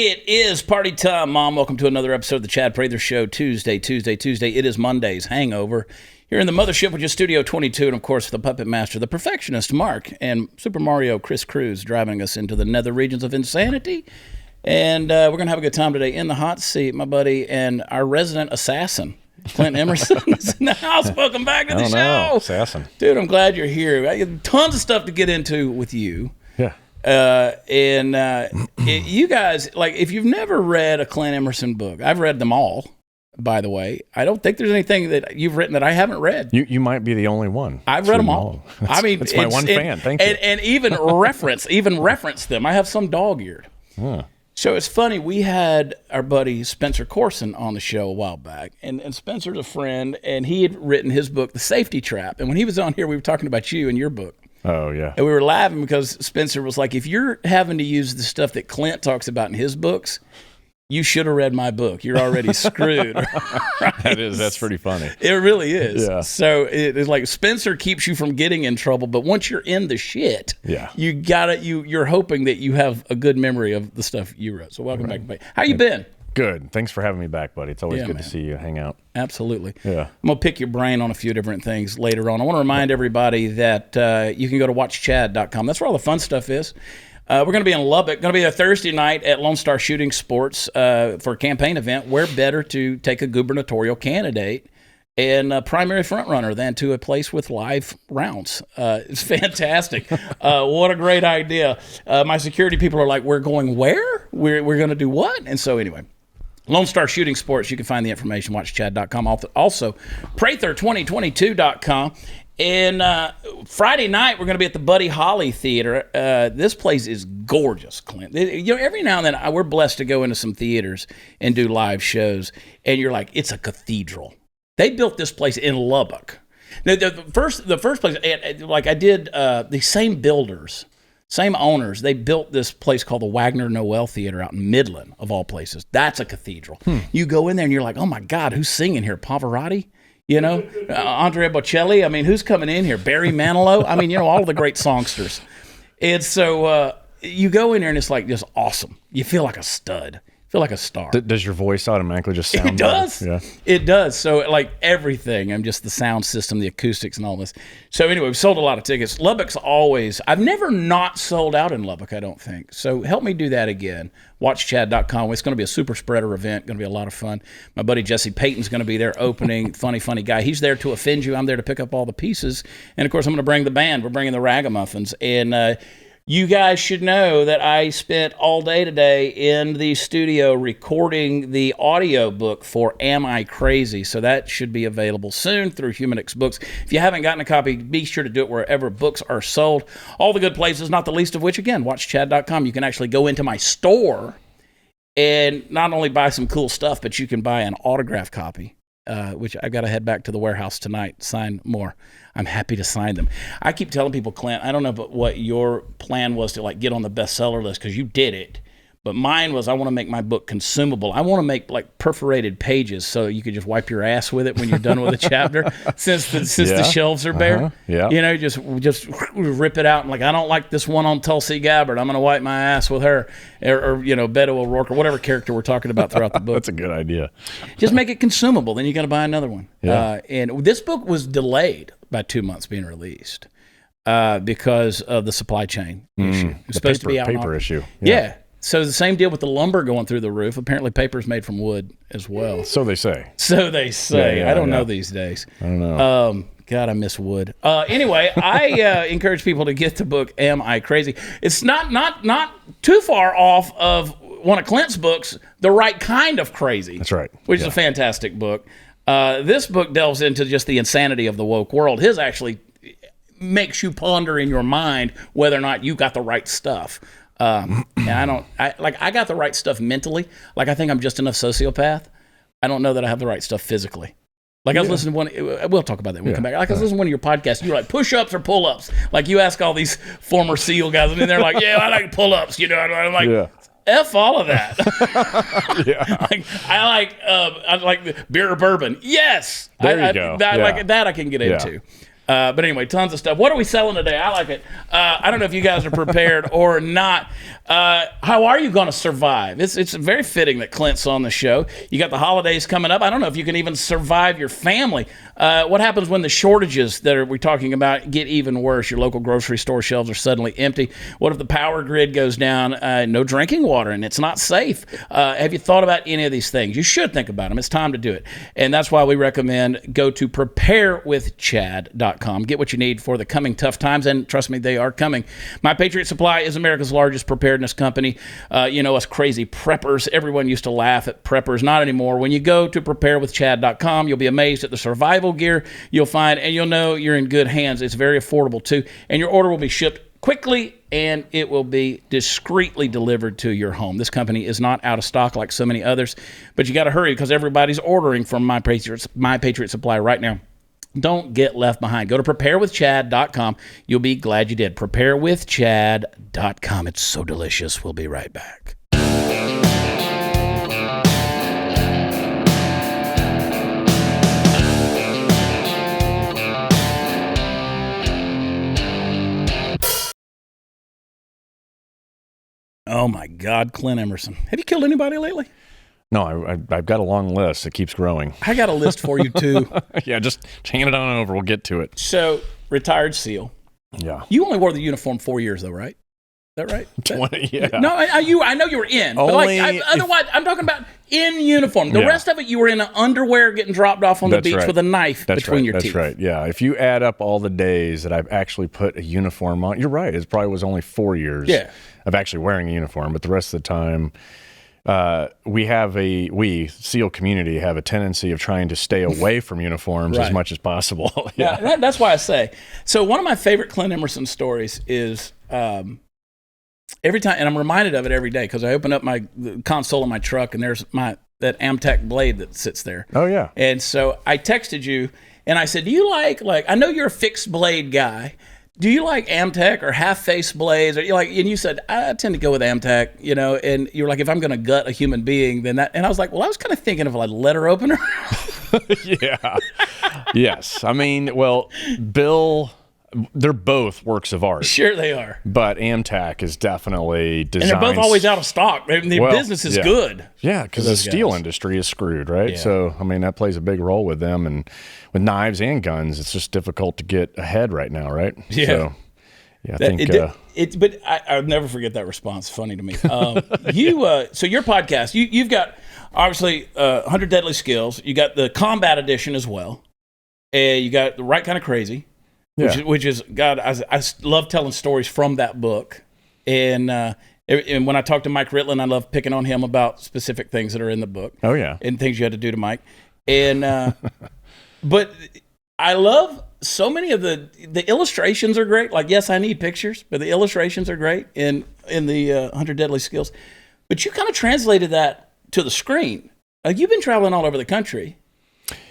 It is party time, Mom. Welcome to another episode of the Chad Prather Show. Tuesday. It is Monday's hangover. Here in the mothership, which is Studio 22, and of course the puppet master, the perfectionist Mark, and Super Mario Chris Cruz driving us into the nether regions of insanity. And we're going to have a good time today. In the hot seat, my buddy and our resident assassin, Clint Emerson, is in the house. Welcome back to the show. Assassin. Dude, I'm glad you're here. I have tons of stuff to get into with you. Yeah. You guys, like, if you've never read a Clint Emerson book, I've read them all, by the way. I don't think there's anything that you've written that I haven't read. You might be the only one. I've read them all. I mean, it's my one fan. Thank you. And even reference them. I have some dog-eared. Huh. So it's funny, we had our buddy Spencer Corson on the show a while back, and Spencer's a friend, and he had written his book, The Safety Trap. And when he was on here, we were talking about you and your book. Oh, yeah. And we were laughing because Spencer was like, if you're having to use the stuff that Clint talks about in his books, you should have read my book. You're already screwed. Right? That's pretty funny. It really is. Yeah. So it's like Spencer keeps you from getting in trouble, but once you're in the shit, yeah, you're hoping that you have a good memory of the stuff you wrote. So welcome back. How you been? Good. Thanks for having me back, buddy. It's always good to see you hang out. Absolutely. Yeah. I'm going to pick your brain on a few different things later on. I want to remind everybody that you can go to watchchad.com. That's where all the fun stuff is. We're going to be in Lubbock. Going to be a Thursday night at Lone Star Shooting Sports for a campaign event. Where better to take a gubernatorial candidate and a primary frontrunner than to a place with live rounds. It's fantastic. What a great idea. My security people are like, we're going where? We're going to do what? And so anyway, Lone Star Shooting Sports, you can find the information, watchchad.com. Also, Prather2022.com. And Friday night, we're going to be at the Buddy Holly Theater. This place is gorgeous, Clint. You know, every now and then, we're blessed to go into some theaters and do live shows, and you're like, it's a cathedral. They built this place in Lubbock. Now, the first place, like I did, the same builders, same owners, they built this place called the Wagner Noel Theater out in Midland, of all places. That's a cathedral. You go in there, and you're like, oh, my God, who's singing here? Pavarotti? You know, Andrea Bocelli. I mean, who's coming in here? Barry Manilow. I mean, you know, all of the great songsters. And so you go in there and it's like just awesome. You feel like a stud. Feel like a star. Does your voice automatically just sound It does. better? Yeah. It does. So like everything, I'm just the sound system, the acoustics and all this. So anyway, we've sold a lot of tickets. Lubbock's always, I've never not sold out in Lubbock, I don't think. So help me do that again. WatchChad.com. It's going to be a super spreader event. Going to be a lot of fun. My buddy Jesse Payton's going to be there opening. funny guy. He's there to offend you. I'm there to pick up all the pieces. And of course, I'm going to bring the band. We're bringing the Ragamuffins. And you guys should know that I spent all day today in the studio recording the audio book for Am I Crazy? So that should be available soon through Humanix Books. If you haven't gotten a copy, be sure to do it wherever books are sold. All the good places, not the least of which, again, watchchad.com. You can actually go into my store and not only buy some cool stuff, but you can buy an autograph copy. Which I've got to head back to the warehouse tonight, sign more. I'm happy to sign them. I keep telling people, Clint, I don't know what your plan was to like get on the bestseller list because you did it. But mine was I want to make my book consumable. I want to make like perforated pages so you could just wipe your ass with it when you're done with a chapter since the shelves are bare. Yeah. You know, just rip it out and like, I don't like this one on Tulsi Gabbard. I'm going to wipe my ass with her or you know, Beto O'Rourke or whatever character we're talking about throughout the book. That's a good idea. Just make it consumable. Then you got to buy another one. Yeah. And this book was delayed by 2 months being released because of the supply chain issue. It was supposed to be out paper issue. Yeah. So the same deal with the lumber going through the roof. Apparently paper is made from wood as well. So they say. I don't know these days. I don't know. God, I miss wood. Anyway, I encourage people to get the book, Am I Crazy? It's not too far off of one of Clint's books, The Right Kind of Crazy. That's right. Which is a fantastic book. This book delves into just the insanity of the woke world. His actually makes you ponder in your mind whether or not you got the right stuff. And I got the right stuff mentally. Like, I think I'm just enough sociopath. I don't know that I have the right stuff physically. Like, I was listening to one, we'll talk about that when we come back. Like, I was listening to one of your podcasts. You were like, push-ups or pull-ups? Like, you ask all these former SEAL guys, and they're like, yeah, I like pull-ups, you know. And I'm like, F all of that. I like beer or bourbon. Yes. There you go. Like that I can get into. But anyway, tons of stuff. What are we selling today? I like it. I don't know if you guys are prepared or not. How are you going to survive? It's very fitting that Clint's on the show. You got the holidays coming up. I don't know if you can even survive your family. What happens when the shortages that we're talking about get even worse? Your local grocery store shelves are suddenly empty. What if the power grid goes down? No drinking water, and it's not safe. Have you thought about any of these things? You should think about them. It's time to do it. And that's why we recommend go to preparewithchad.com. Get what you need for the coming tough times, and trust me, they are coming. My Patriot Supply is America's largest preparedness company. You know, us crazy preppers. Everyone used to laugh at preppers. Not anymore. When you go to preparewithchad.com, you'll be amazed at the survival gear you'll find, and you'll know you're in good hands. It's very affordable, too. And your order will be shipped quickly, and it will be discreetly delivered to your home. This company is not out of stock like so many others, but you got to hurry because everybody's ordering from My Patriot Supply right now. Don't get left behind. Go to preparewithchad.com. You'll be glad you did. Preparewithchad.com. It's so delicious. We'll be right back. Oh, my God, Clint Emerson. Have you killed anybody lately? No, I've got a long list. It keeps growing. I got a list for you, too. Yeah, just hand it on over. We'll get to it. So, retired SEAL. Yeah. You only wore the uniform 4 years, though, right? Is that right? 20, yeah. No, I know you were in. Only but otherwise, I'm talking about in uniform. The rest of it, you were in underwear getting dropped off on the beach with a knife between your teeth. That's right, yeah. If you add up all the days that I've actually put a uniform on, you're right. It probably was only 4 years of actually wearing a uniform. But the rest of the time, we SEAL community have a tendency of trying to stay away from uniforms as much as possible. Yeah, that's why I say. So one of my favorite Clint Emerson stories is every time, and I'm reminded of it every day because I open up the console of my truck and there's that Amtech blade that sits there. Oh yeah. And so I texted you and I said, do you like I know you're a fixed blade guy. Do you like Amtech or half-face blades? Or and you said, I tend to go with Amtech, and you were like, if I'm going to gut a human being, then that. And I was like, well, I was kind of thinking of a letter opener. Yeah. Yes. I mean, well, Bill, they're both works of art. Sure they are. But Amtech is definitely designed. And they're both always out of stock. I mean, the business is good. Yeah, because the steel industry is screwed, right? Yeah. So, I mean, that plays a big role with them. And with knives and guns, it's just difficult to get ahead right now, right? Yeah. So, yeah, I think... But I'll never forget that response. Funny to me. So your podcast, you've got, obviously, 100 Deadly Skills. You got the combat edition as well. And you got The Right Kind of Crazy. Which is God, I love telling stories from that book, and when I talk to Mike Ritland, I love picking on him about specific things that are in the book. Oh yeah, and things you had to do to Mike, and but I love so many of the illustrations are great. Like yes, I need pictures, but the illustrations are great in the 100 Deadly Skills. But you kind of translated that to the screen. You've been traveling all over the country,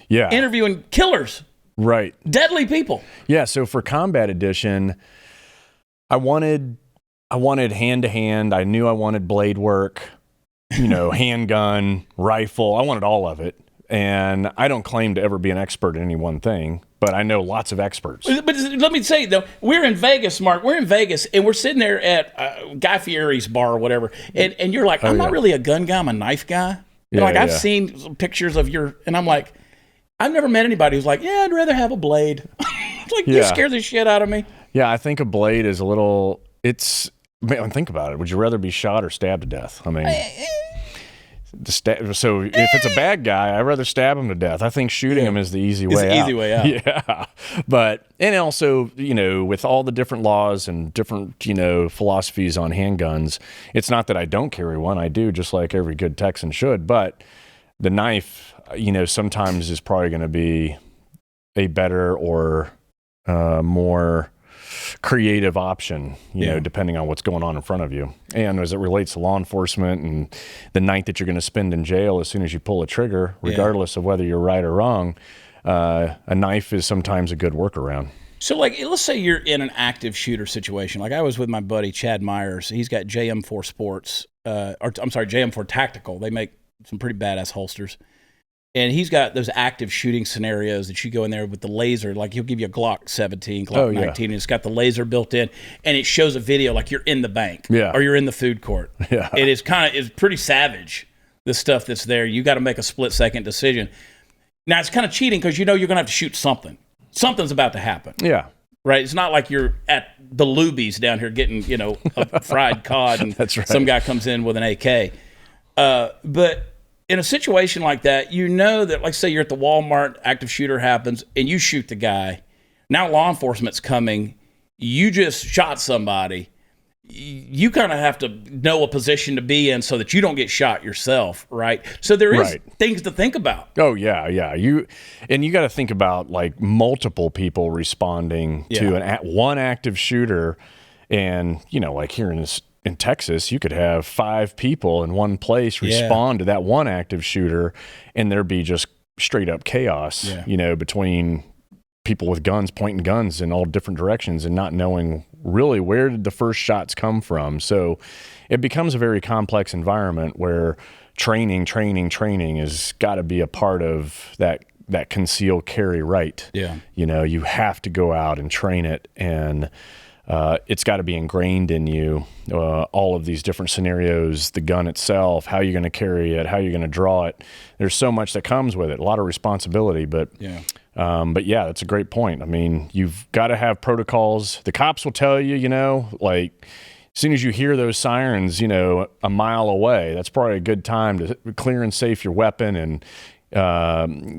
interviewing killers. Right. Deadly people. Yeah, so for Combat Edition, I wanted hand-to-hand. I knew I wanted blade work, handgun, rifle. I wanted all of it. And I don't claim to ever be an expert in any one thing, but I know lots of experts. But let me say, though, we're in Vegas, Mark. We're in Vegas, and we're sitting there at Guy Fieri's bar or whatever, and you're like, I'm not really a gun guy. I'm a knife guy. I've seen some pictures of and I'm like, I've never met anybody who's like, I'd rather have a blade. You scare the shit out of me. Yeah, I think a blade is a little, think about it. Would you rather be shot or stabbed to death? I mean, so if it's a bad guy, I'd rather stab him to death. I think shooting him is the easy way out. It's the easy way out. Yeah. But, and also, with all the different laws and different, philosophies on handguns, it's not that I don't carry one. I do, just like every good Texan should. But the knife, sometimes is probably going to be a better or more creative option, depending on what's going on in front of you. And as it relates to law enforcement and the night that you're going to spend in jail as soon as you pull a trigger, regardless of whether you're right or wrong, a knife is sometimes a good workaround. So, let's say you're in an active shooter situation. Like I was with my buddy Chad Myers. He's got JM4 Sports, JM4 Tactical. They make some pretty badass holsters. And he's got those active shooting scenarios that you go in there with the laser. Like he'll give you a Glock 17, Glock 19, and it's got the laser built in, and it shows a video like you're in the bank or you're in the food court. Yeah. It's pretty savage, the stuff that's there. You got to make a split-second decision. Now, it's kind of cheating because you know you're going to have to shoot something. Something's about to happen. Yeah. Right? It's not like you're at the Luby's down here getting, a fried cod and That's right. some guy comes in with an AK. But in a situation like that, you know that, like, say you're at the Walmart, active shooter happens, and you shoot the guy. Now law enforcement's coming. You just shot somebody. You kind of have to know a position to be in so that you don't get shot yourself, right? So there is things to think about. Oh, yeah. You got to think about, like, multiple people responding to one active shooter. And, like here in Texas, you could have 5 people in one place respond to that one active shooter, and there'd be just straight up chaos, between people with guns pointing guns in all different directions and not knowing really where did the first shots come from. So it becomes a very complex environment where training has got to be a part of that concealed carry right. Yeah. You have to go out and train it, and it's got to be ingrained in you, all of these different scenarios, the gun itself, how you're going to carry it, how you're going to draw it. There's so much that comes with it, a lot of responsibility, but that's a great point. I mean, you've got to have protocols. The cops will tell you, like, as soon as you hear those sirens, a mile away, that's probably a good time to clear and safe your weapon and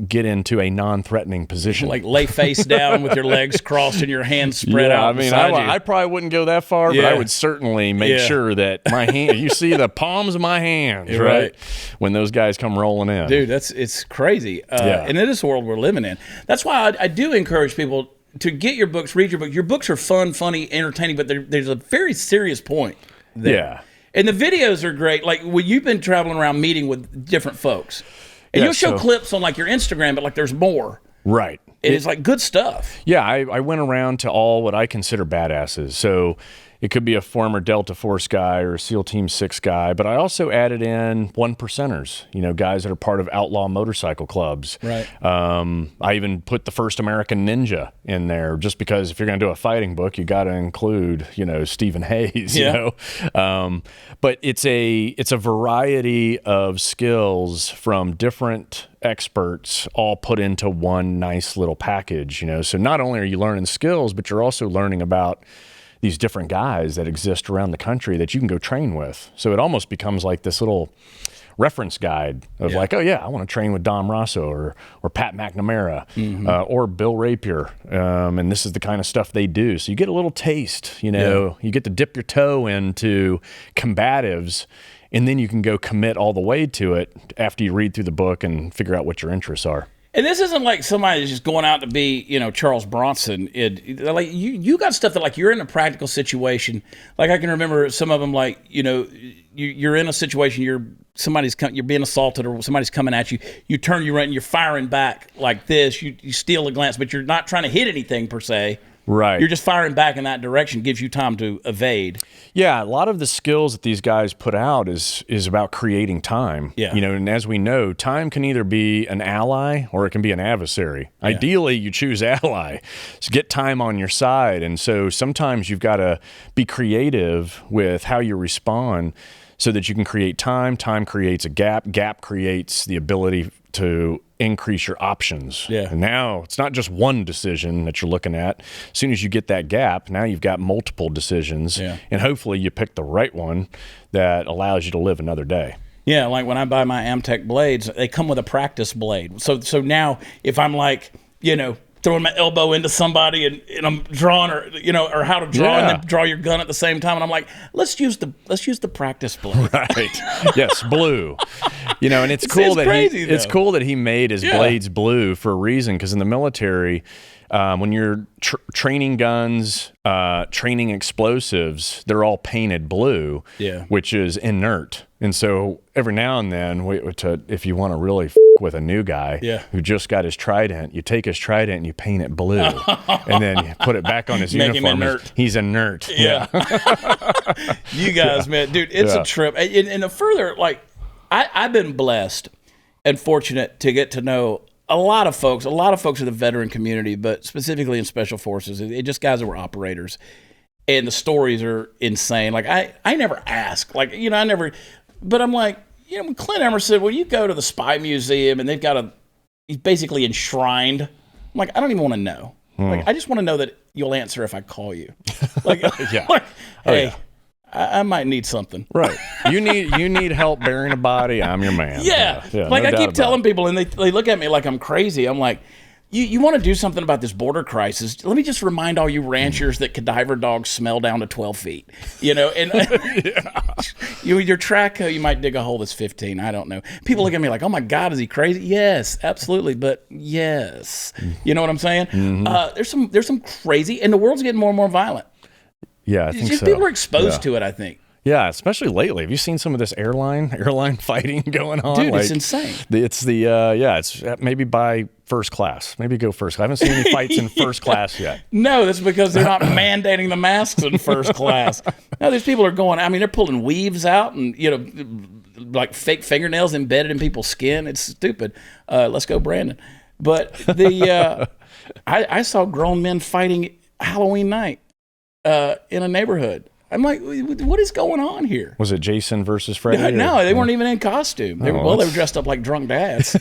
get into a non-threatening position. Like lay face down with your legs crossed and your hands spread out. I mean, I probably wouldn't go that far, but I would certainly make sure that my hand, you see the palms of my hands, right? When those guys come rolling in. Dude, it's crazy. And it is the world we're living in. That's why I do encourage people to get your books, read your books. Your books are fun, funny, entertaining, but there's a very serious point there. Yeah. And the videos are great. Like, when you've been traveling around meeting with different folks, and you'll show clips on, like, your Instagram, but, like, there's more. Right. It's like good stuff. Yeah, I went around to all what I consider badasses. So it could be a former Delta Force guy or a SEAL Team 6 guy, but I also added in 1%ers, guys that are part of outlaw motorcycle clubs. Right. I even put the first American Ninja in there, just because if you're going to do a fighting book, you got to include, Stephen Hayes, but it's a variety of skills from different experts all put into one nice little package, So not only are you learning skills, but you're also learning about these different guys that exist around the country that you can go train with. So it almost becomes like this little reference guide of like, oh yeah, I want to train with Dom Rosso or Pat McNamara or Bill Rapier. And this is the kind of stuff they do. So you get a little taste, you get to dip your toe into combatives, and then you can go commit all the way to it after you read through the book and figure out what your interests are. And this isn't like somebody that's just going out to be, Charles Bronson. Like you got stuff that, like, you're in a practical situation. Like, I can remember some of them, like, you're in a situation, you're being assaulted or somebody's coming at you. You turn, you run, and you're firing back like this. You steal a glance, but you're not trying to hit anything per se. Right. You're just firing back in that direction, gives you time to evade. Yeah, a lot of the skills that these guys put out is about creating time. Yeah. And as we know, time can either be an ally or it can be an adversary. Yeah. Ideally, you choose ally. So get time on your side. And so sometimes you've got to be creative with how you respond so that you can create time. Time creates a gap. Gap creates the ability to increase your options. Yeah. And now it's not just one decision that you're looking at. As soon as you get that gap, now you've got multiple decisions. Yeah. And hopefully you pick the right one that allows you to live another day. Yeah, like when I buy my Amtech blades, they come with a practice blade. So now if I'm like, throwing my elbow into somebody and I'm drawing, or how to draw and then draw your gun at the same time, and I'm like, let's use the practice blade. Right. Yes, blue. And it's cool it's cool that he made his blades blue for a reason, because in the military, when you're training guns, training explosives, they're all painted blue, which is inert. And so every now and then, if you want to really with a new guy who just got his trident, you take his trident and you paint it blue, and then you put it back on his uniform. He's inert. Yeah. You guys, man, dude, it's a trip. And the further, like, I've been blessed. and fortunate to get to know a lot of folks in the veteran community, but specifically in special forces. It just guys that were operators, and the stories are insane. Like I never ask, like, you know, I never, but I'm like, you know, when Clint Emerson, when you go to the Spy Museum and they've got he's basically enshrined. I'm like, I don't even want to know. Like, I just want to know that you'll answer if I call you. Like, Yeah. like, hey, yeah. I might need something. Right. You need help burying a body. I'm your man. Yeah. Yeah, Like, no I doubt keep about telling it. people, and they look at me like I'm crazy. I'm like, you want to do something about this border crisis? Let me just remind all you ranchers that cadaver dogs smell down to 12 feet. You know, and your track, you might dig a hole that's 15. I don't know. People look at me like, oh my God, is he crazy? Yes, absolutely. But yes. You know what I'm saying? There's some crazy, and the world's getting more and more violent. Yeah, I think Just so. people are exposed Yeah. to it, I think. Yeah, especially lately. Have you seen some of this airline fighting going on? Dude, it's insane. It's it's maybe by first class. Maybe go first. I haven't seen any fights in first class yet. No, that's because they're not mandating the masks in first class. No, these people are going, I mean, they're pulling weaves out and, you know, like fake fingernails embedded in people's skin. It's stupid. Let's go, Brandon. But I saw grown men fighting Halloween night in a neighborhood. I'm like, what is going on here? Was it Jason versus Freddy? No, they weren't even in costume. They were dressed up like drunk dads.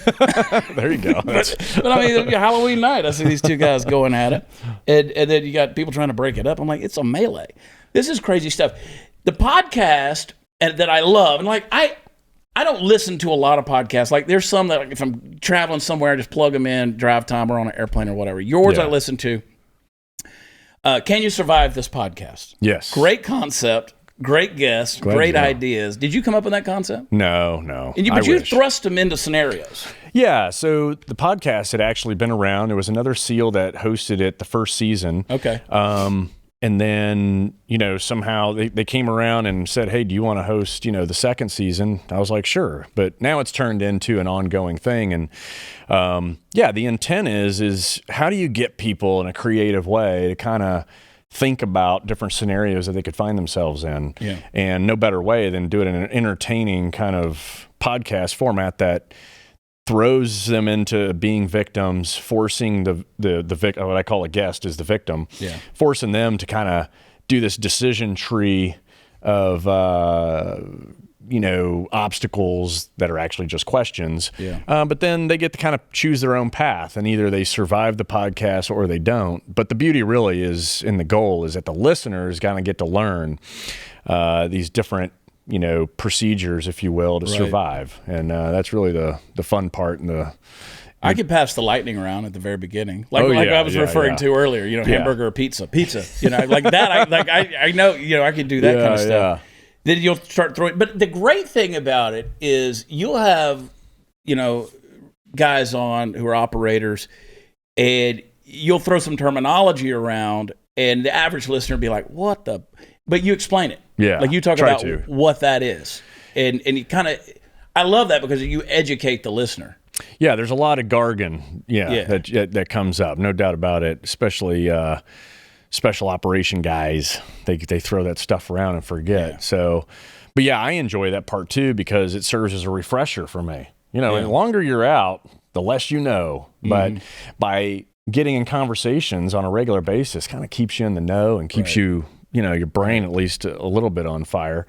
There you go. But I mean, Halloween night, I see these two guys going at it, and then you got people trying to break it up. I'm like, it's a melee. This is crazy stuff. The podcast that I love, and like I don't listen to a lot of podcasts. Like there's some that, like, if I'm traveling somewhere, I just plug them in, drive time, or on an airplane or whatever. Yours, I listen to. Can You Survive This Podcast? Yes. Great concept, great guest, great ideas. Did you come up with that concept? No. But you thrust them into scenarios. Yeah, so the podcast had actually been around. There was another SEAL that hosted it the first season. Okay. And then, you know, somehow they came around and said, hey, do you want to host, you know, the second season? I was like, sure. But now it's turned into an ongoing thing. And the intent is how do you get people in a creative way to kind of think about different scenarios that they could find themselves in? Yeah. And no better way than do it in an entertaining kind of podcast format that throws them into being victims, forcing the victim, what I call a guest is the victim, forcing them to kind of do this decision tree of, obstacles that are actually just questions. Yeah. But then they get to kind of choose their own path, and either they survive the podcast or they don't. But the beauty really is, and the goal is that the listeners kind of get to learn these different procedures, if you will, to survive. And that's really the fun part. And I could pass the lightning around at the very beginning. I was referring to earlier, hamburger or pizza, like that. I know, I could do that kind of stuff. Then you'll start throwing, but the great thing about it is you'll have, guys on who are operators, and you'll throw some terminology around, and the average listener will be like, what the, but you explain it. Yeah. Like you talk about what that is. And you kind of, I love that because you educate the listener. Yeah, there's a lot of jargon, that comes up, no doubt about it, especially special operation guys. They throw that stuff around and forget. Yeah. So, but yeah, I enjoy that part too because it serves as a refresher for me. And the longer you're out, the less you know. But by getting in conversations on a regular basis kind of keeps you in the know and keeps you, your brain at least a little bit on fire,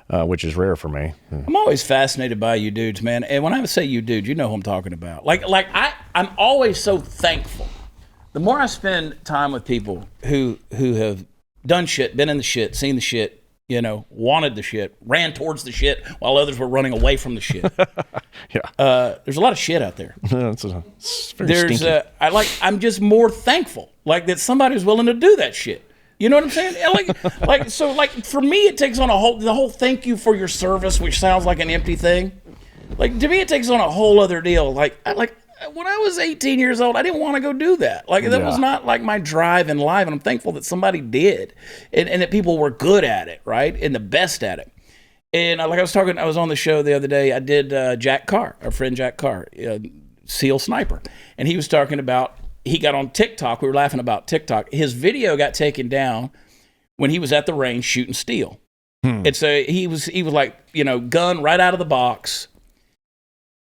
which is rare for me. I'm always fascinated by you dudes, man. And when I say you dudes, you know who I'm talking about. I'm always so thankful. The more I spend time with people who have done shit, been in the shit, seen the shit, wanted the shit, ran towards the shit while others were running away from the shit. There's a lot of shit out there. It's very stinky. I'm just more thankful, that somebody's willing to do that shit. You know what I'm saying? So for me, it takes on the whole thank you for your service, which sounds like an empty thing. To me, it takes on a whole other deal. When I was 18 years old, I didn't want to go do that. That was not my drive in life, and I'm thankful that somebody did, and that people were good at it, right, and the best at it. And I was on the show the other day. I did Jack Carr, our friend Jack Carr, SEAL sniper, and he was talking about. He got on TikTok. We were laughing about TikTok. His video got taken down when he was at the range shooting steel. And so he was like, gun right out of the box.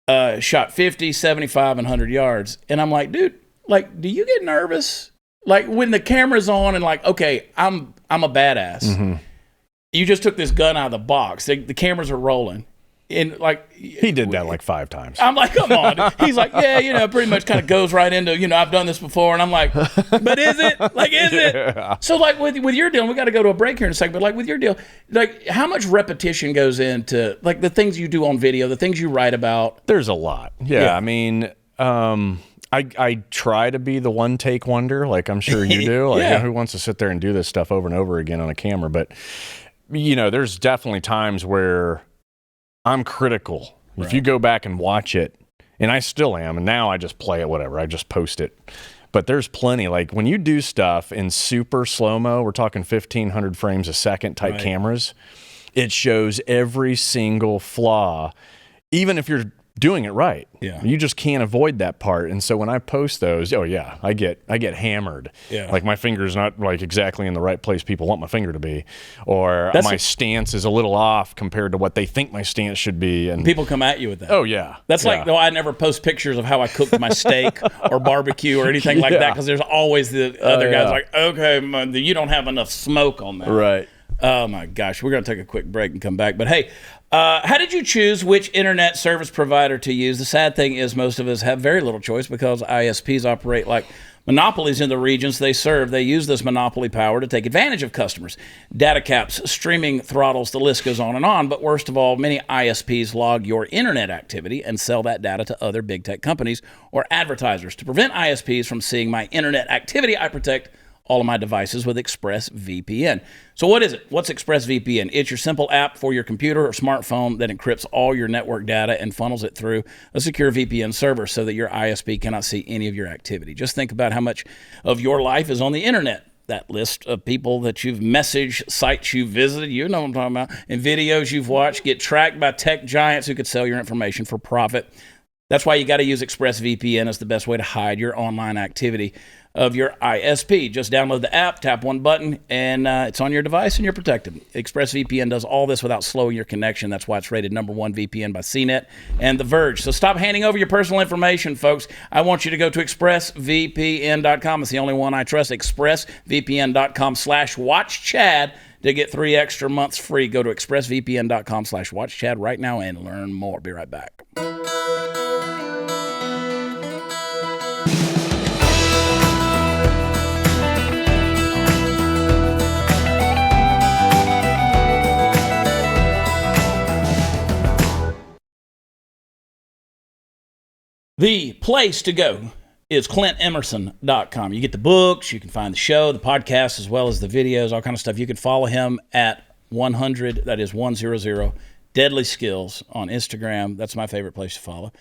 shot 50, 75, and 100 yards. And I'm like, dude, like, do you get nervous? Like when the camera's on and like, okay, I'm a badass. Mm-hmm. You just took this gun out of the box. The cameras are rolling. And like he did that like 5 times. I'm like, come on. He's like, yeah, pretty much kind of goes right into, I've done this before. And I'm like, but is it? Like, is it? So like with your deal, we got to go to a break here in a second, but like with your deal, like how much repetition goes into like the things you do on video, the things you write about? There's a lot. Yeah. I mean, I try to be the one take wonder, like I'm sure you do. Like, who wants to sit there and do this stuff over and over again on a camera? But there's definitely times where I'm critical. Right. If you go back and watch it, and I still am, and now I just play it, whatever. I just post it. But there's plenty. Like when you do stuff in super slow-mo, we're talking 1,500 frames a second type cameras, it shows every single flaw, even if you're doing it right. Yeah. You just can't avoid that part. And so when I post those, I get hammered. Yeah. Like my finger's not like exactly in the right place people want my finger to be, or my stance is a little off compared to what they think my stance should be. And people come at you with that. Oh yeah. That's like, I never post pictures of how I cooked my steak or barbecue or anything like that, because there's always the other guys like, okay, you don't have enough smoke on that. Right. Oh my gosh, we're going to take a quick break and come back. But hey, how did you choose which internet service provider to use? The sad thing is most of us have very little choice because ISPs operate like monopolies in the regions they serve. They use this monopoly power to take advantage of customers. Data caps, streaming throttles, the list goes on and on. But worst of all, many ISPs log your internet activity and sell that data to other big tech companies or advertisers. To prevent ISPs from seeing my internet activity, I protect all of my devices with ExpressVPN. So what is it? What's ExpressVPN? It's your simple app for your computer or smartphone that encrypts all your network data and funnels it through a secure VPN server so that your ISP cannot see any of your activity. Just think about how much of your life is on the internet. That list of people that you've messaged, sites you've visited, you know what I'm talking about, and videos you've watched get tracked by tech giants who could sell your information for profit. That's why you got to use ExpressVPN as the best way to hide your online activity of your ISP. Just download the app, tap one button, and it's on your device, and you're protected. ExpressVPN does all this without slowing your connection. That's why it's rated #1 VPN by CNET and The Verge. So stop handing over your personal information, folks. I want you to go to ExpressVPN.com. It's the only one I trust. ExpressVPN.com/WatchChad to get 3 extra months free. Go to ExpressVPN.com/WatchChad right now and learn more. Be right back. The place to go is ClintEmerson.com. You get the books, you can find the show, the podcast, as well as the videos, all kind of stuff. You can follow him at 100, that is 100, Deadly Skills on Instagram. That's my favorite place to follow.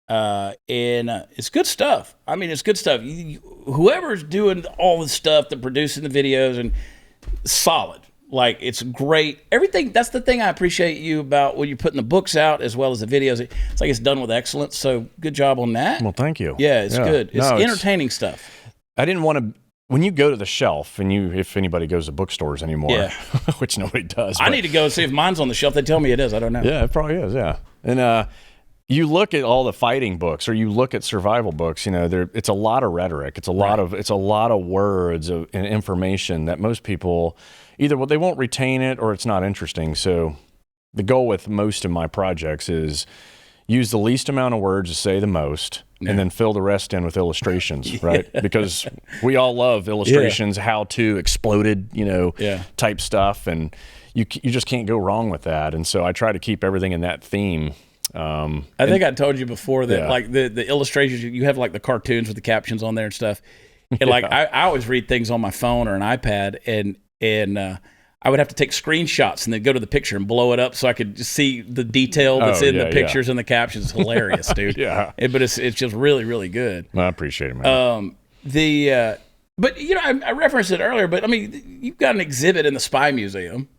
And it's good stuff. I mean, it's good stuff. Whoever's doing all the stuff, the producing the videos, and solid. Like, it's great. Everything, that's the thing I appreciate you about when you're putting the books out as well as the videos. It's like it's done with excellence. So good job on that. Well, thank you. Yeah, it's good. It's entertaining stuff. I didn't want to, when you go to the shelf, and if anybody goes to bookstores anymore, which nobody does. I need to go see if mine's on the shelf. They tell me it is. I don't know. Yeah, it probably is, yeah. And you look at all the fighting books, or you look at survival books, it's a lot of rhetoric. It's a lot of words and information that most people either they won't retain it or it's not interesting. So the goal with most of my projects is use the least amount of words to say the most, and then fill the rest in with illustrations, right? Because we all love illustrations, how to exploded, type stuff, and you just can't go wrong with that. And so I try to keep everything in that theme. I think I told you before that like the illustrations, you have like the cartoons with the captions on there and stuff. And like I always read things on my phone or an iPad, and I would have to take screenshots and then go to the picture and blow it up so I could just see the detail that's in the pictures and the captions. It's hilarious, dude. But it's just really, really good. Well, I appreciate it, man. But I referenced it earlier, but I mean, you've got an exhibit in the Spy Museum.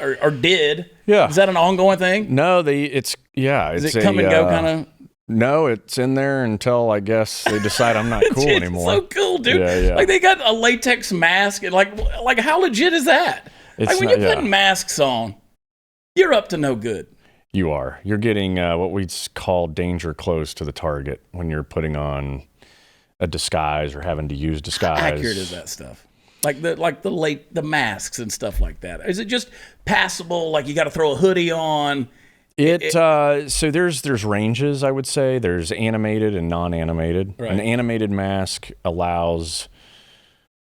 Or did. Yeah. Is that an ongoing thing? No, Is it come and go kind of? No, it's in there until I guess they decide I'm not cool anymore. It's so cool, dude. Yeah. Like they got a latex mask, and like how legit is that? Like when you're putting masks on, you're up to no good. You are. You're getting what we call danger close to the target when you're putting on a disguise or having to use disguise. How accurate is that stuff? Like the masks and stuff like that. Is it just passable? Like you got to throw a hoodie on? So there's ranges, I would say. There's animated and non-animated. Right. An animated mask allows,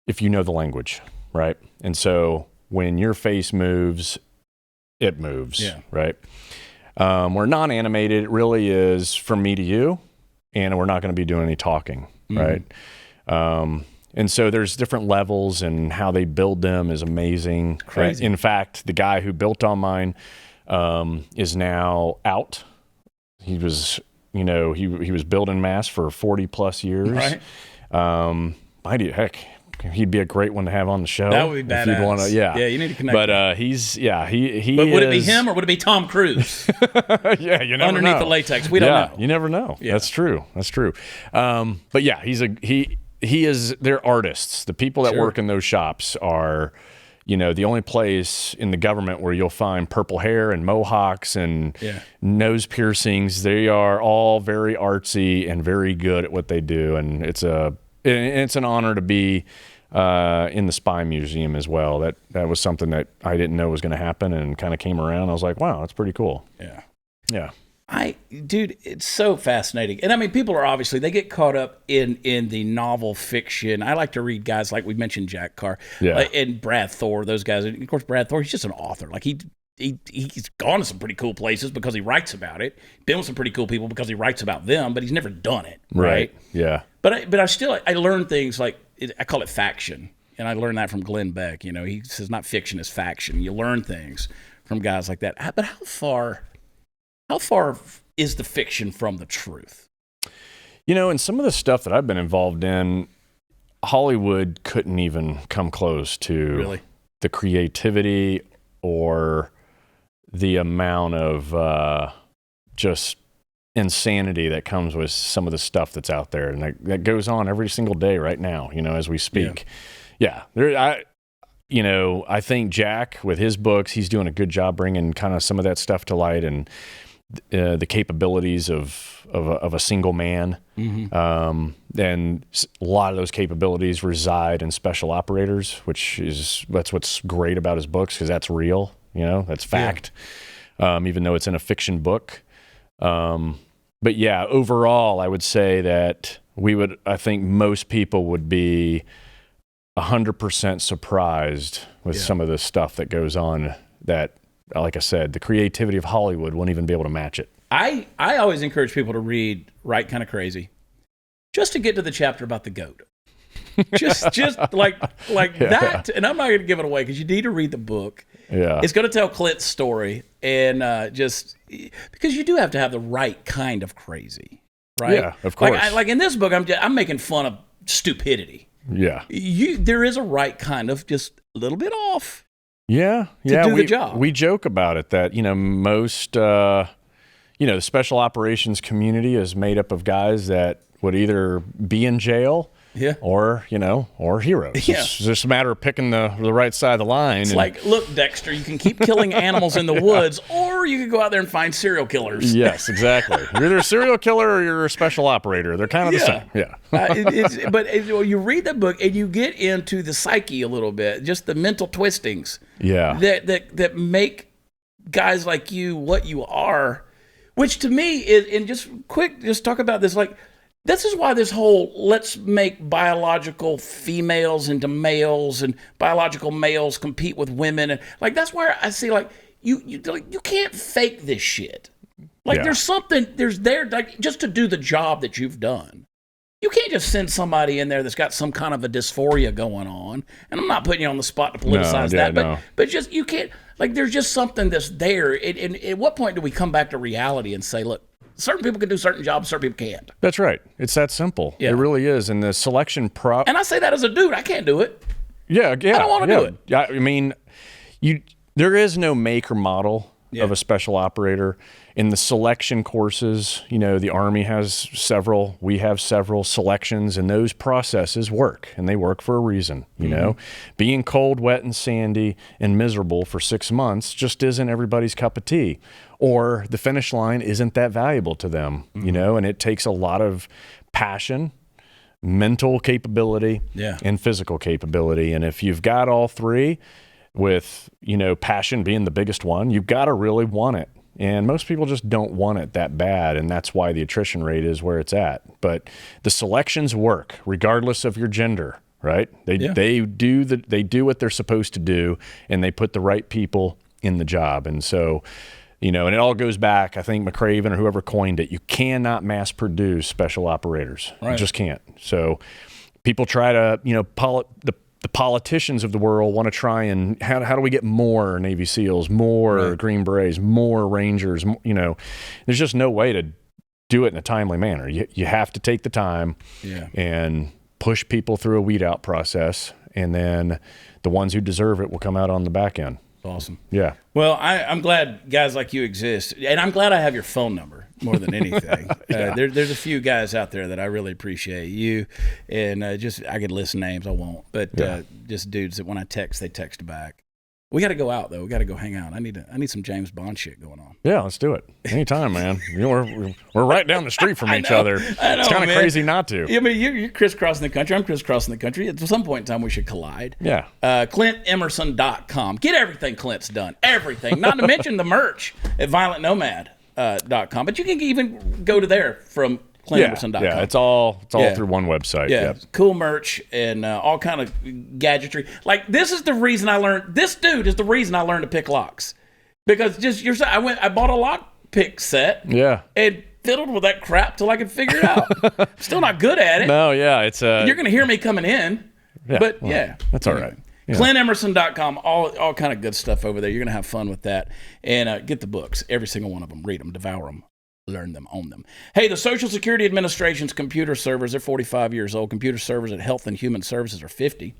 if you know the language, right? And so when your face moves, it moves, right? Where non-animated, it really is from me to you, and we're not going to be doing any talking, right? And so there's different levels, and how they build them is amazing. Crazy. In fact, the guy who built on mine is now out. He was, he was building masks for 40 plus years. Right. Heck, he'd be a great one to have on the show. That would be badass. Yeah, you need to connect. But But would it be him or would it be Tom Cruise? Yeah, you never underneath know. the latex. We don't know. You never know. Yeah. That's true. But yeah, he is. They're artists. The people that work in those shops are, the only place in the government where you'll find purple hair and mohawks and nose piercings. They are all very artsy and very good at what they do, and it's an honor to be in the Spy Museum as well. That was something that I didn't know was going to happen, and kind of came around. I was like, wow, that's pretty cool. Yeah. Dude, it's so fascinating. And I mean, people are obviously, they get caught up in the novel fiction. I like to read guys like we mentioned Jack Carr and Brad Thor, those guys. And of course, Brad Thor, he's just an author. Like he's gone to some pretty cool places because he writes about it. Been with some pretty cool people because he writes about them, but he's never done it. Right. Yeah. But I learn things like, I call it faction. And I learned that from Glenn Beck. He says not fiction is faction. You learn things from guys like that. But how far is the fiction from the truth? And some of the stuff that I've been involved in, Hollywood couldn't even come close to the creativity or the amount of just insanity that comes with some of the stuff that's out there, and that goes on every single day right now, as we speak. I think Jack, with his books, he's doing a good job bringing kind of some of that stuff to light, and the capabilities of a single man. And a lot of those capabilities reside in special operators, that's what's great about his books, because that's real, that's fact, even though it's in a fiction book. But yeah, overall, I would say that I think most people would be 100% surprised with some of the stuff that goes on that, like I said, the creativity of Hollywood won't even be able to match it. I always encourage people to read Right Kind of Crazy, just to get to the chapter about the goat. just like that. And I'm not going to give it away because you need to read the book. Yeah. It's going to tell Clint's story, and just because you do have to have the right kind of crazy, right? Yeah, of course. Like in this book, I'm making fun of stupidity. Yeah. There is a right kind of just a little bit off. To do the job. We joke about it that, most, the special operations community is made up of guys that would either be in jail or heroes. Yeah. It's just a matter of picking the right side of the line. It's like, look, Dexter, you can keep killing animals in the woods, or you can go out there and find serial killers. Yes, exactly. You're either a serial killer or you're a special operator. They're kind of the same. Yeah. But you read the book and you get into the psyche a little bit, just the mental twistings that make guys like you what you are, which to me is, and just talk about this, like, this is why this whole let's make biological females into males and biological males compete with women, and like that's where I see like you can't fake this shit. Like there's there like just to do the job that you've done. You can't just send somebody in there that's got some kind of a dysphoria going on. And I'm not putting you on the spot to politicize but just you can't, like, there's just something that's there. And at what point do we come back to reality and say, look, certain people can do certain jobs, certain people can't? That's right. It's that simple. It really is. And the selection prop. And I say that as a dude, I can't do it. Yeah. I don't want to do it. I mean, there is no make or model of a special operator. In the selection courses, the Army has several, we have several selections, and those processes work, and they work for a reason. Being cold, wet, and sandy and miserable for 6 months just isn't everybody's cup of tea, or the finish line isn't that valuable to them, and it takes a lot of passion, mental capability, and physical capability. And if you've got all three, with, passion being the biggest one, you've got to really want it. And most people just don't want it that bad, and that's why the attrition rate is where it's at. But the selections work regardless of your gender, right? They do what they're supposed to do, and they put the right people in the job. And so, and it all goes back, I think McCraven or whoever coined it, you cannot mass produce special operators. Right. You just can't. So people try to, the politicians of the world want to try and how do we get more Navy SEALs, more Green Berets, more Rangers? There's just no way to do it in a timely manner. You have to take the time and push people through a weed out process, and then the ones who deserve it will come out on the back end. Awesome. Yeah. Well, I'm glad guys like you exist, and I'm glad I have your phone number more than anything. There's a few guys out there that I really appreciate you, and I could list names, I won't, but just dudes that when I text, they text back. We got to go out though. We got to go hang out. I need some James Bond shit going on. Yeah, let's do it anytime, man. We're right down the street from each other. I know, it's kind of crazy not to. Yeah, I mean, you're crisscrossing the country. I'm crisscrossing the country. At some point in time, we should collide. Yeah. ClintEmerson.com. Get everything Clint's done. Everything. Not to mention the merch at violentnomad.com. But you can even go to there from ClintEmerson.com. Yeah, it's all through one website. Yeah, cool merch and all kind of gadgetry. Like this is the reason I learned. This dude is the reason I learned to pick locks, because I bought a lock pick set. Yeah, and fiddled with that crap till I could figure it out. Still not good at it. No, yeah, it's you're gonna hear me coming in, but that's all right. Yeah. ClintEmerson.com, all kind of good stuff over there. You're gonna have fun with that, and get the books, every single one of them. Read them, devour them. Learn them, own them. Hey, the Social Security Administration's computer servers, they're 45 years old. Computer servers at Health and Human Services are 50.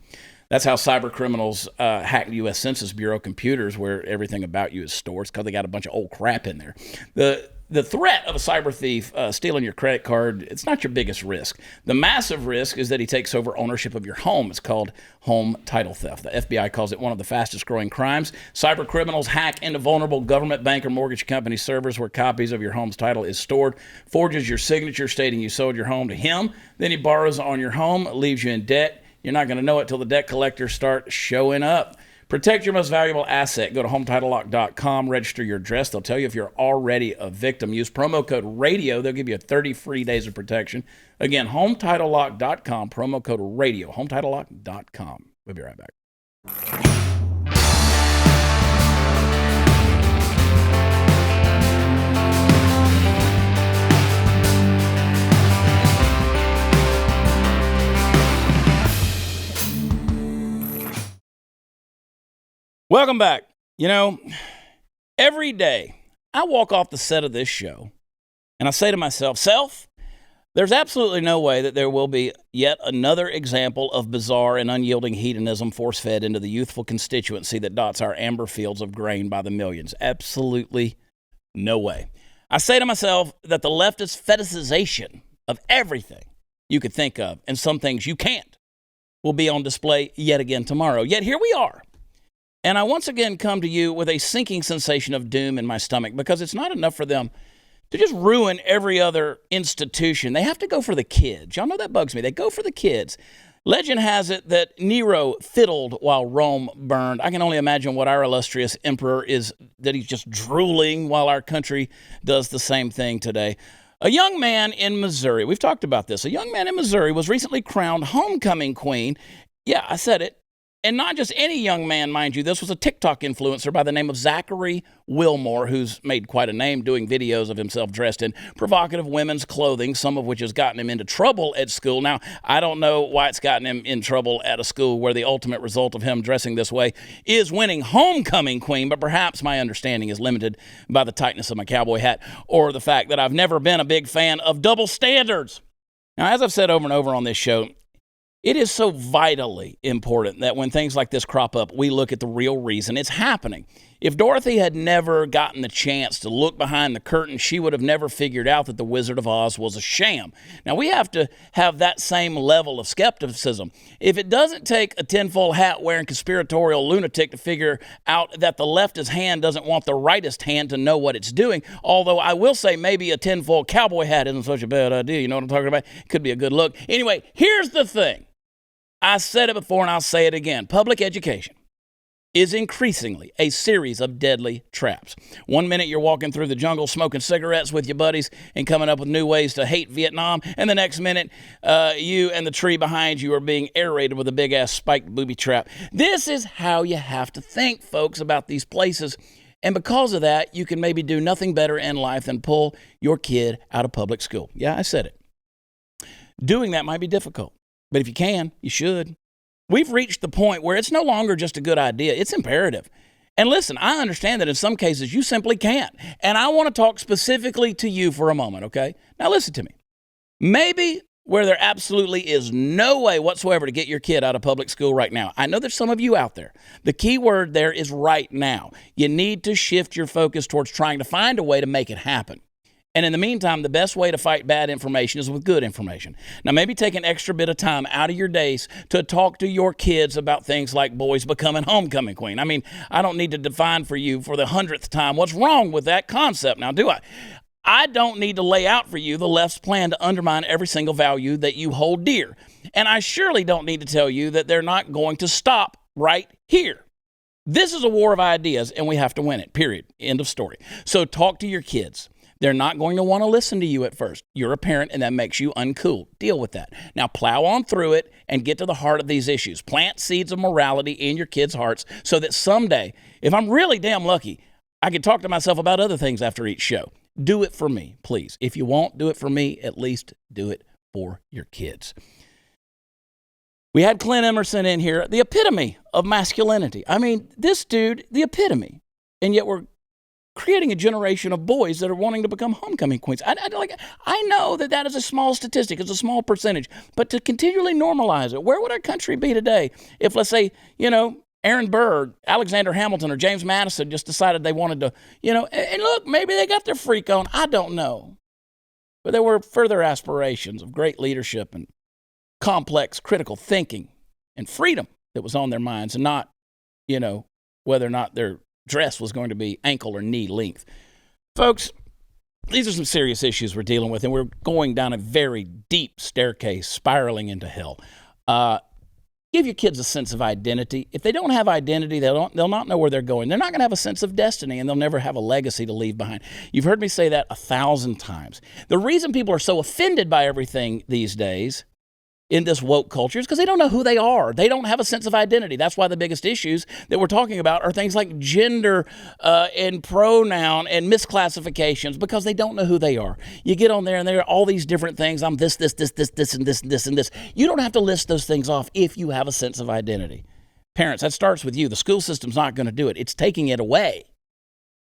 That's how cyber criminals hack the U.S. Census Bureau computers, where everything about you is stored. It's because they got a bunch of old crap in there. The threat of a cyber thief stealing your credit card, it's not your biggest risk. The massive risk is that he takes over ownership of your home. It's called home title theft. The FBI calls it one of the fastest growing crimes. Cyber criminals hack into vulnerable government, bank, or mortgage company servers where copies of your home's title is stored, forges your signature stating you sold your home to him, then he borrows on your home, leaves you in debt. You're not going to know it till the debt collectors start showing up. Protect your most valuable asset. Go to HometitleLock.com, register your address. They'll tell you if you're already a victim. Use promo code RADIO. They'll give you 30 free days of protection. Again, HometitleLock.com, promo code RADIO. HometitleLock.com. We'll be right back. Welcome back. Every day I walk off the set of this show and I say to myself, Self, there's absolutely no way that there will be yet another example of bizarre and unyielding hedonism force-fed into the youthful constituency that dots our amber fields of grain by the millions. Absolutely no way. I say to myself that the leftist fetishization of everything you could think of, and some things you can't, will be on display yet again tomorrow. Yet here we are. And I once again come to you with a sinking sensation of doom in my stomach, because it's not enough for them to just ruin every other institution. They have to go for the kids. Y'all know that bugs me. They go for the kids. Legend has it that Nero fiddled while Rome burned. I can only imagine what our illustrious emperor is, that he's just drooling while our country does the same thing today. A young man in Missouri, we've talked about this, a young man in Missouri was recently crowned homecoming queen. Yeah, I said it. And not just any young man, mind you. This was a TikTok influencer by the name of Zachary Wilmore, who's made quite a name doing videos of himself dressed in provocative women's clothing, some of which has gotten him into trouble at school. Now, I don't know why it's gotten him in trouble at a school where the ultimate result of him dressing this way is winning homecoming queen, but perhaps my understanding is limited by the tightness of my cowboy hat or the fact that I've never been a big fan of double standards. Now, as I've said over and over on this show, it is so vitally important that when things like this crop up, we look at the real reason it's happening. If Dorothy had never gotten the chance to look behind the curtain, she would have never figured out that the Wizard of Oz was a sham. Now, we have to have that same level of skepticism. If it doesn't take a tinfoil hat wearing conspiratorial lunatic to figure out that the leftist hand doesn't want the rightist hand to know what it's doing, although I will say maybe a tinfoil cowboy hat isn't such a bad idea. You know what I'm talking about? It could be a good look. Anyway, here's the thing. I said it before and I'll say it again. Public education is increasingly a series of deadly traps. 1 minute you're walking through the jungle smoking cigarettes with your buddies and coming up with new ways to hate Vietnam, and the next minute you and the tree behind you are being aerated with a big-ass spiked booby trap. This is how you have to think, folks, about these places, and because of that, you can maybe do nothing better in life than pull your kid out of public school. Yeah, I said it. Doing that might be difficult, but if you can, you should. We've reached the point where it's no longer just a good idea. It's imperative. And listen, I understand that in some cases you simply can't. And I want to talk specifically to you for a moment, okay? Now listen to me. Maybe where there absolutely is no way whatsoever to get your kid out of public school right now. I know there's some of you out there. The key word there is right now. You need to shift your focus towards trying to find a way to make it happen. And in the meantime, the best way to fight bad information is with good information. Now, maybe take an extra bit of time out of your days to talk to your kids about things like boys becoming homecoming queen. I mean, I don't need to define for you for the 100th time what's wrong with that concept. Now, do I? I don't need to lay out for you the left's plan to undermine every single value that you hold dear. And I surely don't need to tell you that they're not going to stop right here. This is a war of ideas, and we have to win it, period. End of story. So talk to your kids. They're not going to want to listen to you at first. You're a parent, and that makes you uncool. Deal with that. Now, plow on through it and get to the heart of these issues. Plant seeds of morality in your kids' hearts so that someday, if I'm really damn lucky, I can talk to myself about other things after each show. Do it for me, please. If you won't do it for me, at least do it for your kids. We had Clint Emerson in here, the epitome of masculinity. I mean, this dude, the epitome. And yet we're creating a generation of boys that are wanting to become homecoming queens. I know that is a small statistic. It's a small percentage. But to continually normalize it, where would our country be today if, let's say, Aaron Burr, Alexander Hamilton, or James Madison just decided they wanted to, and look, maybe they got their freak on. I don't know. But there were further aspirations of great leadership and complex critical thinking and freedom that was on their minds, and not, whether or not their dress was going to be ankle or knee length. Folks, these are some serious issues we're dealing with, and we're going down a very deep staircase, spiraling into hell. Give your kids a sense of identity. If they don't have identity, they'll not know where they're going. They're not going to have a sense of destiny, and they'll never have a legacy to leave behind. You've heard me say that 1,000 times. The reason people are so offended by everything these days in this woke culture is because they don't know who they are. They don't have a sense of identity. That's why the biggest issues that we're talking about are things like gender and pronoun and misclassifications, because they don't know who they are. You get on there and there are all these different things. I'm this, and this. You don't have to list those things off if you have a sense of identity. Parents, that starts with you. The school system's not going to do it. It's taking it away.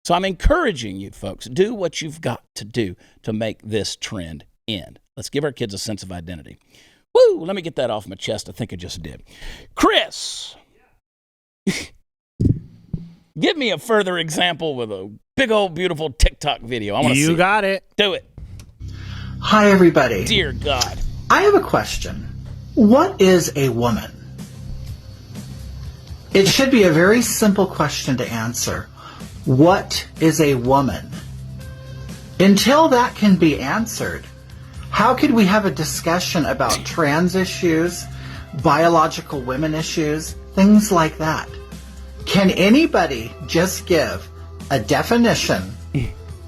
So I'm encouraging you folks, do what you've got to do to make this trend end. Let's give our kids a sense of identity. Woo, let me get that off my chest. I think I just did. Chris, give me a further example with a big old beautiful TikTok video. I want to see. You got it. Do it. Hi, everybody. Dear God. I have a question. What is a woman? It should be a very simple question to answer. What is a woman? Until that can be answered, how could we have a discussion about trans issues, biological women issues, things like that? Can anybody just give a definition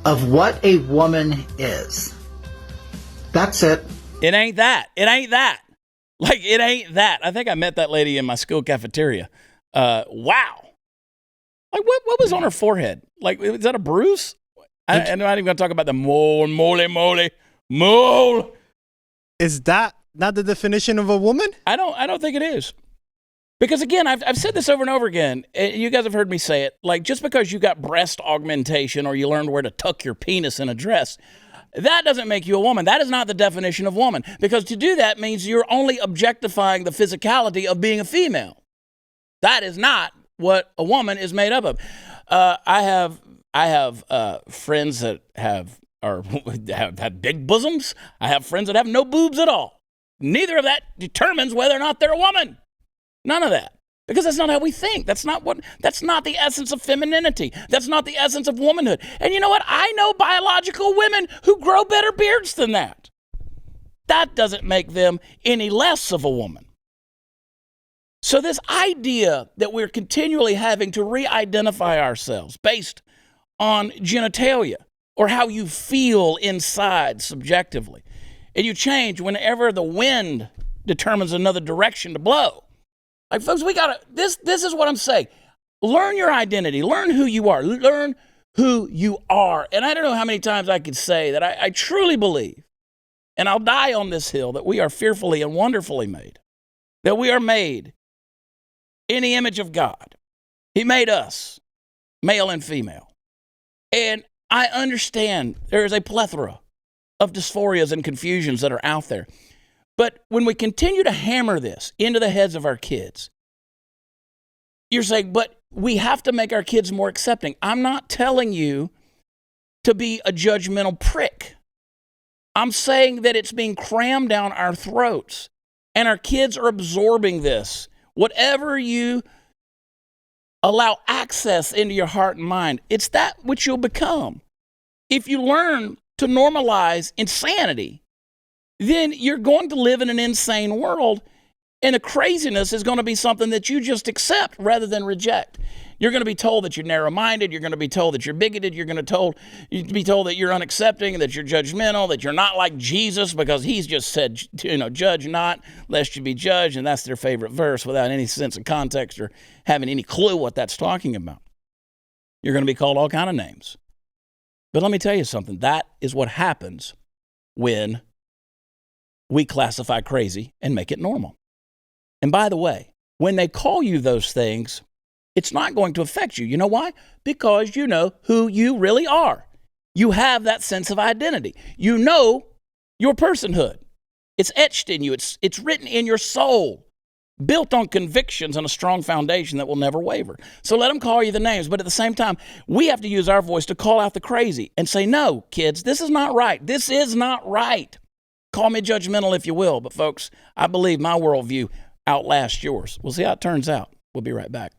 of what a woman is? That's it. It ain't that. It ain't that. Like, it ain't that. I think I met that lady in my school cafeteria. Wow. Like, what was on her forehead? Like, is that a bruise? I'm not even going to talk about the mole. Is that not the definition of a woman? I don't think it is. Because again, I've said this over and over again. You guys have heard me say it. Like, just because you got breast augmentation or you learned where to tuck your penis in a dress, that doesn't make you a woman. That is not the definition of woman. Because to do that means you're only objectifying the physicality of being a female. That is not what a woman is made up of. I have friends that have had big bosoms. I have friends that have no boobs at all. Neither of that determines whether or not they're a woman. None of that. Because that's not how we think. That's not the essence of femininity. That's not the essence of womanhood. And you know what? I know biological women who grow better beards than that. That doesn't make them any less of a woman. So this idea that we're continually having to re-identify ourselves based on genitalia or how you feel inside subjectively, and you change whenever the wind determines another direction to blow. Like, folks, this is what I'm saying. Learn your identity. Learn who you are. Learn who you are. And I don't know how many times I could say that I truly believe, and I'll die on this hill, that we are fearfully and wonderfully made, that we are made in the image of God. He made us, male and female. And I understand there is a plethora of dysphorias and confusions that are out there. But when we continue to hammer this into the heads of our kids, you're saying, but we have to make our kids more accepting. I'm not telling you to be a judgmental prick. I'm saying that it's being crammed down our throats, and our kids are absorbing this. Whatever you allow access into your heart and mind, it's that which you'll become. If you learn to normalize insanity, then you're going to live in an insane world, and the craziness is going to be something that you just accept rather than reject. You're going to be told that you're narrow-minded. You're going to be told that you're bigoted. You're going to be told that you're unaccepting, that you're judgmental, that you're not like Jesus because he's just said, judge not, lest you be judged, and that's their favorite verse without any sense of context or having any clue what that's talking about. You're going to be called all kind of names. But let me tell you something. That is what happens when we classify crazy and make it normal. And by the way, when they call you those things, it's not going to affect you. You know why? Because you know who you really are. You have that sense of identity. You know your personhood. It's etched in you. It's written in your soul, built on convictions and a strong foundation that will never waver. So let them call you the names. But at the same time, we have to use our voice to call out the crazy and say, no, kids, this is not right. This is not right. Call me judgmental if you will. But folks, I believe my worldview outlasts yours. We'll see how it turns out. We'll be right back.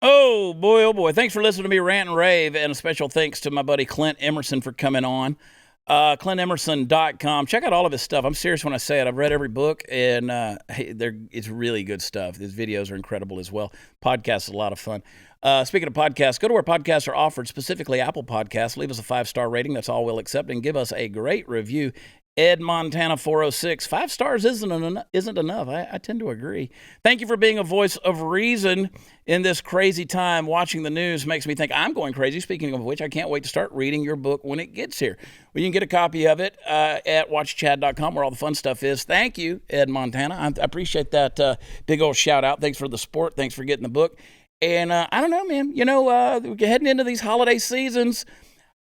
Oh boy. Thanks for listening to me rant and rave, and a special thanks to my buddy Clint Emerson for coming on. ClintEmerson.com. Check out all of his stuff. I'm serious when I say it. I've read every book, and it's really good stuff. His videos are incredible as well. Podcast is a lot of fun. Speaking of podcasts, go to where podcasts are offered, specifically Apple Podcasts. Leave us a 5-star rating. That's all we'll accept. And give us a great review. Ed Montana 406. 5 stars isn't enough. I tend to agree. Thank you for being a voice of reason in this crazy time. Watching the news makes me think I'm going crazy. Speaking of which, I can't wait to start reading your book when it gets here. Well, you can get a copy of it at watchchad.com, where all the fun stuff is. Thank you, Ed Montana. I appreciate that big old shout out. Thanks for the support. Thanks for getting the book. And I don't know, man. We're heading into these holiday seasons.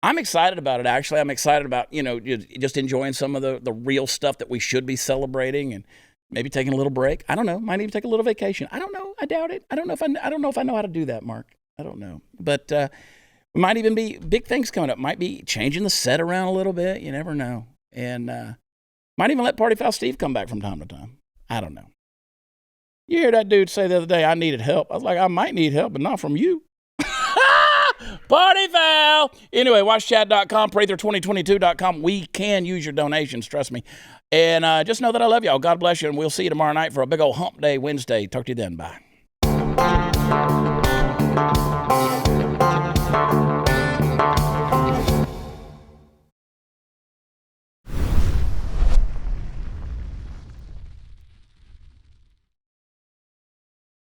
I'm excited about it, actually. I'm excited about, just enjoying some of the real stuff that we should be celebrating, and maybe taking a little break. I don't know. Might even take a little vacation. I don't know. I doubt it. I don't know if I know how to do that, Mark. I don't know. But might even be big things coming up. Might be changing the set around a little bit. You never know. And might even let Party Foul Steve come back from time to time. I don't know. You hear that dude say the other day, I needed help. I was like, I might need help, but not from you. Party foul. Anyway, watchchat.com, Prather2022.com. We can use your donations, trust me. And just know that I love y'all. God bless you, and we'll see you tomorrow night for a big old hump day Wednesday. Talk to you then. Bye.